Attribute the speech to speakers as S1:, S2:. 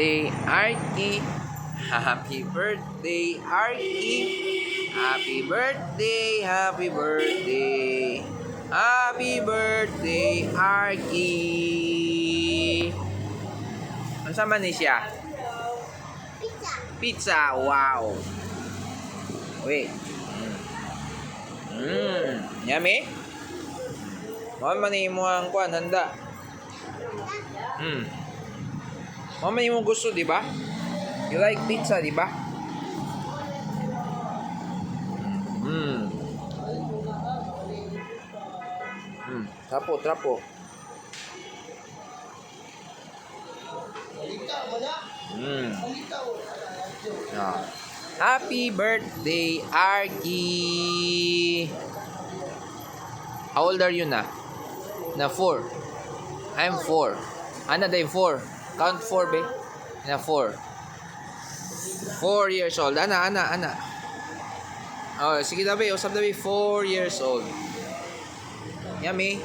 S1: birthday, Arky. Happy birthday, Arky. Happy birthday, happy birthday. Happy birthday, Arky. Ano sa man siya?
S2: Pizza.
S1: Pizza, wow. Wait. Yummy. Man mo ang kuan handa. Man mo gusto, di ba? You like pizza, di ba? Trapo. Ah. Happy birthday, Arky. How old are you na? Na 4. I'm 4. Ana day 4. Count 4, be. Na 4. 4 years old. Ana. Oh, sige dabi. Usap dabi. 4 years old. Yummy.